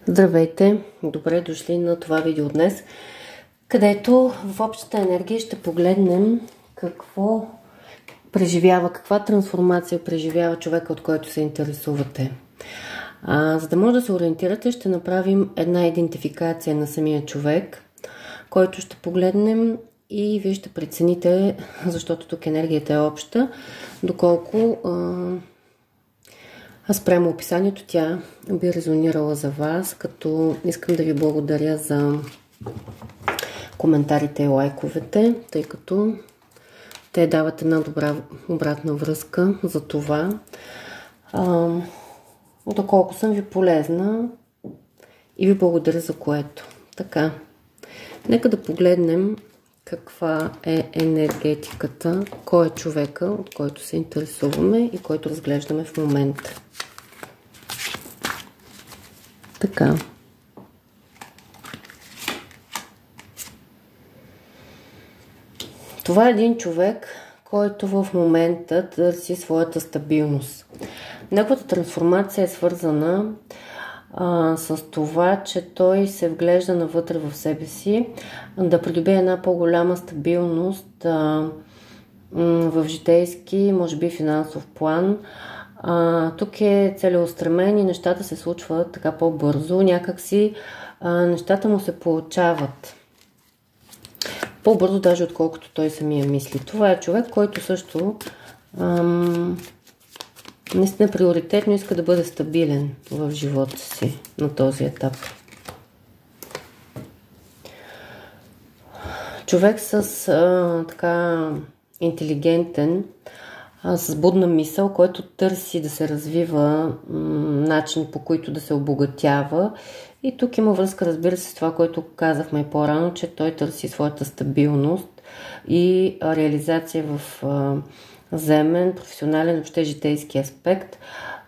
Здравейте! Добре дошли на това видео днес, където в общата енергия ще погледнем какво преживява, каква трансформация преживява човека, от който се интересувате. За да може да се ориентирате, ще направим една идентификация на самия човек, който ще погледнем и вие ще прецените, защото тук енергията е обща, доколко спрямо описанието тя би резонирала за вас, като искам да ви благодаря за коментарите и лайковете, тъй като те дават една добра обратна връзка за това, доколко съм ви полезна и ви благодаря за което. Така, нека да погледнем каква е енергетиката, кой е човека, от който се интересуваме и който разглеждаме в момента. Така. Това е един човек, който в момента търси своята стабилност. Неговата трансформация е свързана с това, че той се вглежда навътре в себе си, да придобие една по-голяма стабилност в житейски, може би финансов план. Тук е целеустремен и нещата се случват така по-бързо. Някакси нещата му се получават по-бързо, даже отколкото той самия мисли. Това е човек, който също наистина приоритетно иска да бъде стабилен в живота си на този етап. Човек с така интелигентен, с будна мисъл, който търси да се развива, начин по който да се обогатява. И тук има връзка, разбира се, с това, което казахме по-рано, че той търси своята стабилност и реализация в земен, професионален, въобще житейски аспект.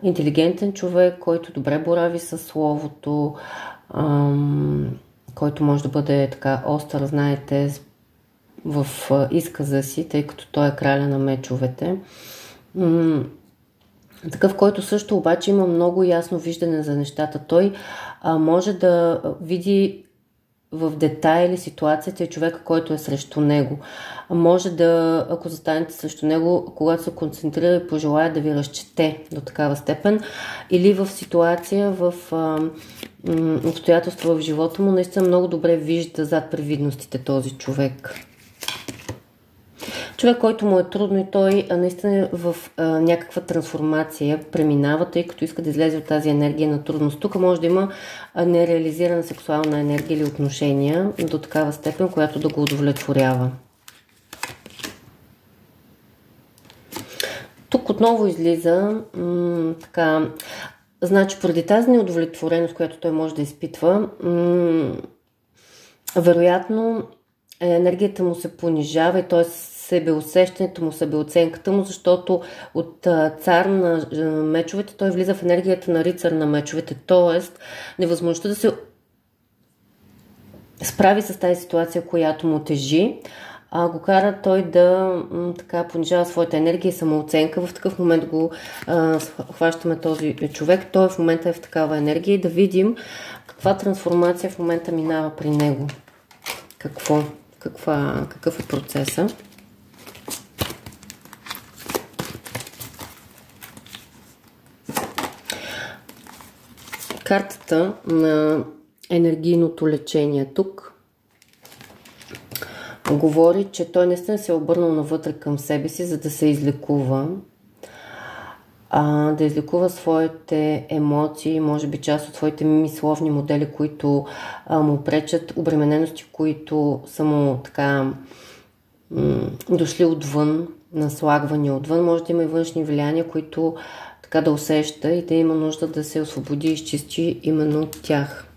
Интелигентен човек, който добре борави със словото, който може да бъде така остър, знаете, в изказа си, тъй като той е краля на мечовете. Такъв, който също обаче има много ясно виждане за нещата. Той може да види в детайли ситуацията и човека, който е срещу него. Може да, ако застанете срещу него, когато се концентрира и пожелая да ви разчете до такава степен, или в ситуация, в обстоятелства в живота му, наистина много добре вижда зад привидностите този човек. Човек, който му е трудно и той наистина в някаква трансформация преминава, тъй като иска да излезе от тази енергия на трудност. Тук може да има нереализирана сексуална енергия или отношения до такава степен, която да го удовлетворява. Тук отново излиза така, значи поради тази неудовлетвореност, която той може да изпитва, вероятно енергията му се понижава и т.е. себеусещането му, себеоценката му, защото от цар на мечовете той влиза в енергията на рицар на мечовете, т.е. невъзможността да се справи с тази ситуация, която му тежи, го кара той да така понижава своята енергия и самооценка. В такъв момент го хващаме този човек. Той в момента е в такава енергия и да видим каква трансформация в момента минава при него. Какъв е процеса? Картата на енергийното лечение тук говори, че той наистина се е обърнал навътре към себе си, за да се излекува. Да излекува своите емоции, може би част от своите мисловни модели, които му пречат, обременености, които са му така дошли отвън, наслагвани отвън. Може да има и външни влияния, които така да усеща и да има нужда да се освободи и изчисти именно от тях.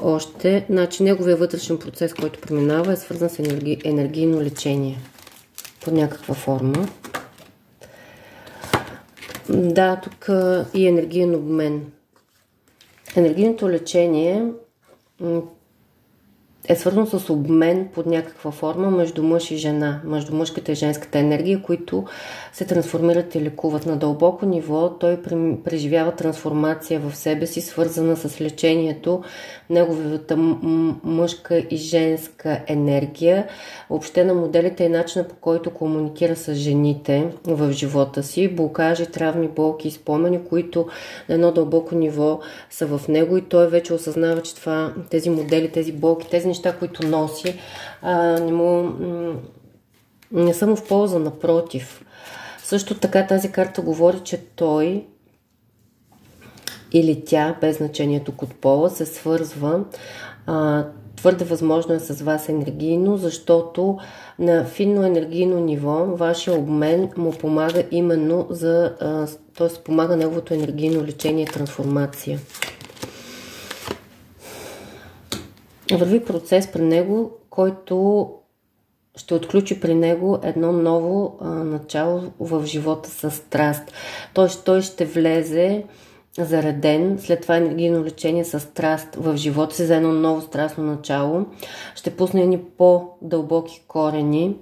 Още, значи неговия вътрешен процес, който преминава, е свързан с енергийно лечение под някаква форма. Да, тук и енергиен обмен. Енергийното лечение е свързано с обмен под някаква форма между мъж и жена, между мъжката и женската енергия, които се трансформират и лекуват. На дълбоко ниво той преживява трансформация в себе си, свързана с лечението, неговата мъжка и женска енергия, въобще на моделите и начина, по който комуникира с жените в живота си, блокажи, травми, болки и спомени, които на едно дълбоко ниво са в него, и той вече осъзнава, че тези модели, тези болки, тези неща, които носи, не са му в полза, напротив. Също така тази карта говори, че той или тя, без значение тук от пола, се свързва твърде възможно е с вас енергийно, защото на финно енергийно ниво вашия обмен му помага именно т.е. помага неговото енергийно лечение и трансформация. Върви процес при него, който ще отключи при него едно ново начало в живота с страст. Той ще влезе зареден, след това енергийно лечение с страст в живота си за едно ново страстно начало. Ще пусне едни по-дълбоки корени,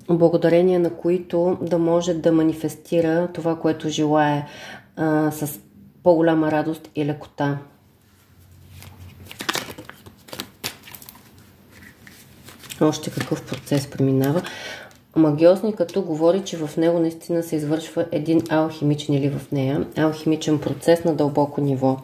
благодарение на които да може да манифестира това, което желае, с по-голяма радост и лекота. Още какъв процес преминава. Магиосникът говори, че в него наистина се извършва един алхимичен, или в нея алхимичен процес на дълбоко ниво.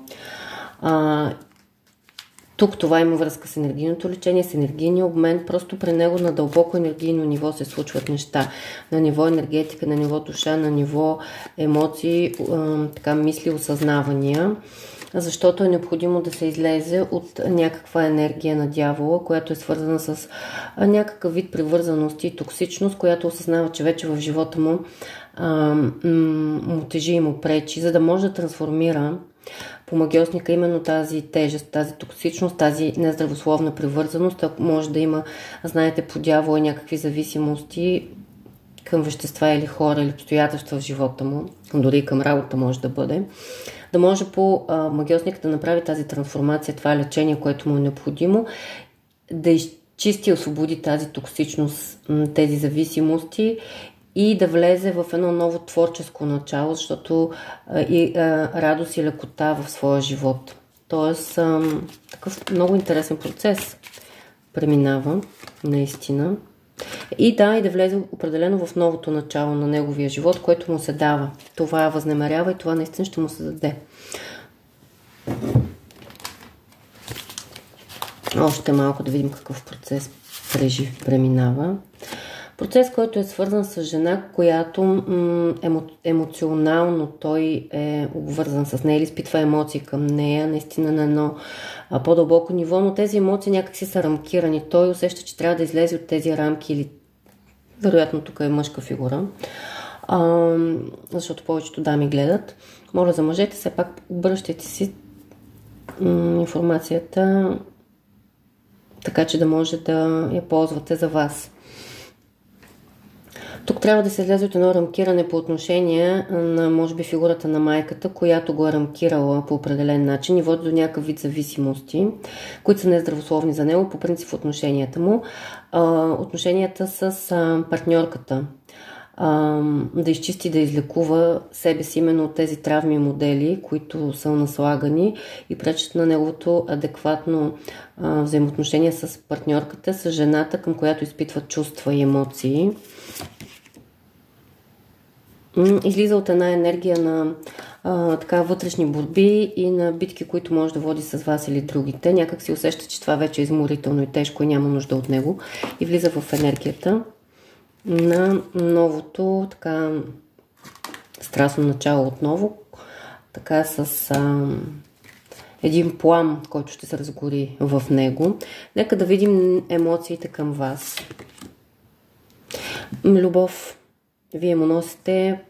Тук това има връзка с енергийното лечение, с енергийния обмен. Просто при него на дълбоко енергийно ниво се случват неща. На ниво енергетика, на ниво душа, на ниво емоции, мисли, осъзнавания. Защото е необходимо да се излезе от някаква енергия на дявола, която е свързана с някакъв вид привързаност и токсичност, която осъзнава, че вече в живота му му тежи и му пречи, за да може да трансформира по магиосника именно тази тежест, тази токсичност, тази нездравословна привързаност. Ако може да има, знаете, по дявола някакви зависимости към вещества или хора или обстоятелства в живота му, дори и към работа може да бъде, да може по магиосника да направи тази трансформация, това лечение, което му е необходимо, да изчисти и освободи тази токсичност, тези зависимости и да влезе в едно ново творческо начало, защото и радост и лекота в своя живот. Тоест, такъв много интересен процес преминава, наистина. И да влезе определено в новото начало на неговия живот, което му се дава. Това възнамерява и това наистина ще му се даде. Още малко да видим какъв процес преминава. Процес, който е свързан с жена, която емоционално той е обвързан с нея или изпитва емоции към нея, наистина на едно по-дълбоко ниво, но тези емоции някакси са рамкирани. Той усеща, че трябва да излезе от тези рамки, или вероятно тук е мъжка фигура, защото повечето дами гледат. Моля за мъжете, все пак обръщайте си информацията, така че да може да я ползвате за вас. Тук трябва да се излезе от едно рамкиране по отношение на, може би, фигурата на майката, която го е рамкирала по определен начин и води до някакъв вид зависимости, които са нездравословни за него, по принцип в отношенията му. Отношенията с партньорката. Да изчисти, да излекува себе си именно от тези травми и модели, които са наслагани и пречат на неговото адекватно взаимоотношение с партньорката, с жената, към която изпитват чувства и емоции. Излиза от една енергия на вътрешни борби и на битки, които може да води с вас или другите. Някак си усеща, че това вече е изморително и тежко и няма нужда от него. И влиза в енергията на новото страстно начало отново, с един плам, който ще се разгори в него. Нека да видим емоциите към вас. Любов. Вие му носите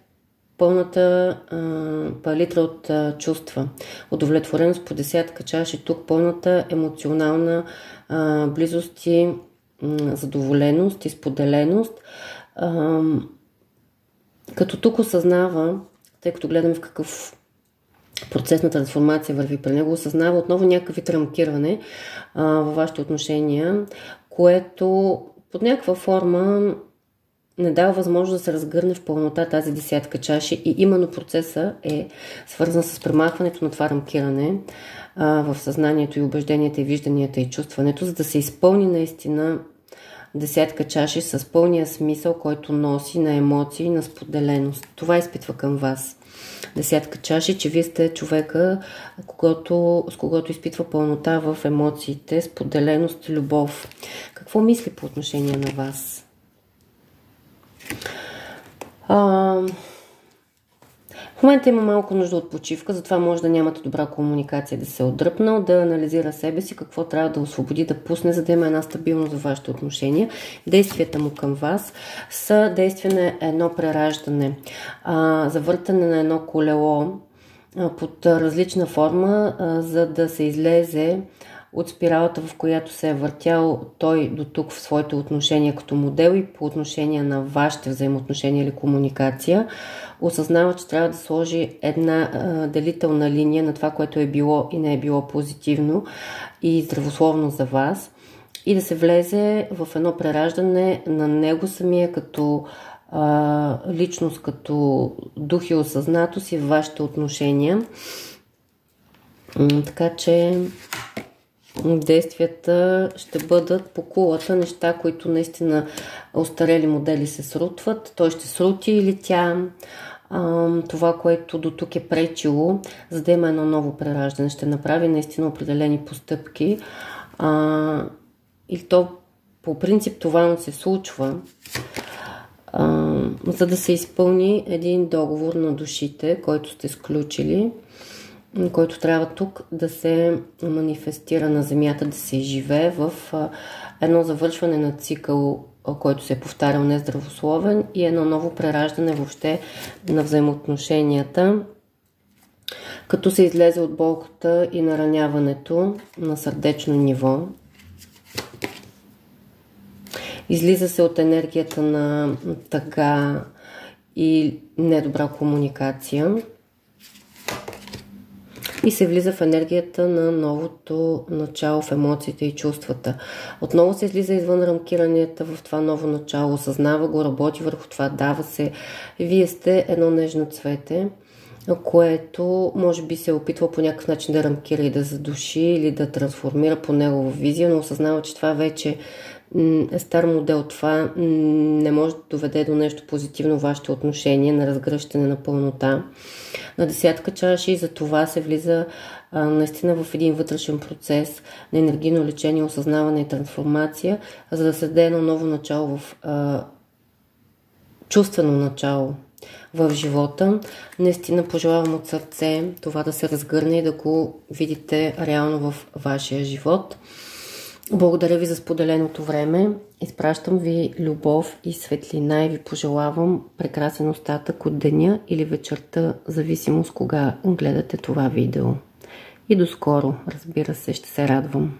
пълната палитра от чувства. Удовлетвореност по десятка чаши. Тук пълната емоционална близост и задоволеност и споделеност. Като тук осъзнава, тъй като гледаме в какъв процес на трансформация върви при него, осъзнава отново някакъв вид рамкиране във вашите отношения, което под някаква форма не дава възможност да се разгърне в пълнота тази десятка чаши и именно процеса е свързан с премахването на това рамкиране в съзнанието и убежденията и вижданията и чувстването, за да се изпълни наистина десятка чаши с пълния смисъл, който носи на емоции, на споделеност. Това изпитва към вас десятка чаши, че вие сте човека, с когото изпитва пълнота в емоциите, споделеност, любов. Какво мисли по отношение на вас? В момента има малко нужда от почивка, затова може да нямате добра комуникация, да се е отдръпнал, да анализира себе си, какво трябва да освободи, да пусне, за да има една стабилност за вашите отношения. Действията му към вас са действия на едно прераждане, завъртане на едно колело под различна форма, за да се излезе от спиралата, в която се е въртял той до тук в своите отношения като модел и по отношение на вашите взаимоотношения или комуникация, осъзнава, че трябва да сложи една делителна линия на това, което е било и не е било позитивно и здравословно за вас и да се влезе в едно прераждане на него самия като личност, като дух и осъзнатост и в вашите отношения. Така че действията ще бъдат по кулата, неща, които наистина остарели модели се срутват. Той ще срути или тя. Това, което до тук е пречило, за да има едно ново прераждане, ще направи наистина определени постъпки. И то по принцип това му се случва, за да се изпълни един договор на душите, който сте сключили, който трябва тук да се манифестира на Земята, да се изживее в едно завършване на цикъл, който се е повтарял нездравословен и едно ново прераждане въобще на взаимоотношенията, като се излезе от болката и нараняването на сърдечно ниво. Излиза се от енергията на тъга и недобра комуникация и се влиза в енергията на новото начало в емоциите и чувствата. Отново се излиза извън рамкиранията в това ново начало, осъзнава го, работи върху това, дава се. Вие сте едно нежно цвете, което може би се е опитва по някакъв начин да рамкира и да задуши или да трансформира по негова визия, но осъзнава, че това вече е стар модел. Това не може да доведе до нещо позитивно в вашите отношения, на разгръщане на пълнота. На десятка чаши и за това се влиза наистина в един вътрешен процес на енергийно лечение, осъзнаване и трансформация, за да се даде едно ново начало в чувствено начало в живота. Наистина пожелавам от сърце това да се разгърне и да го видите реално в вашия живот. Благодаря ви за споделеното време. Изпращам ви любов и светлина и ви пожелавам прекрасен остатък от деня или вечерта, зависимост кога гледате това видео. И до скоро, разбира се, ще се радвам.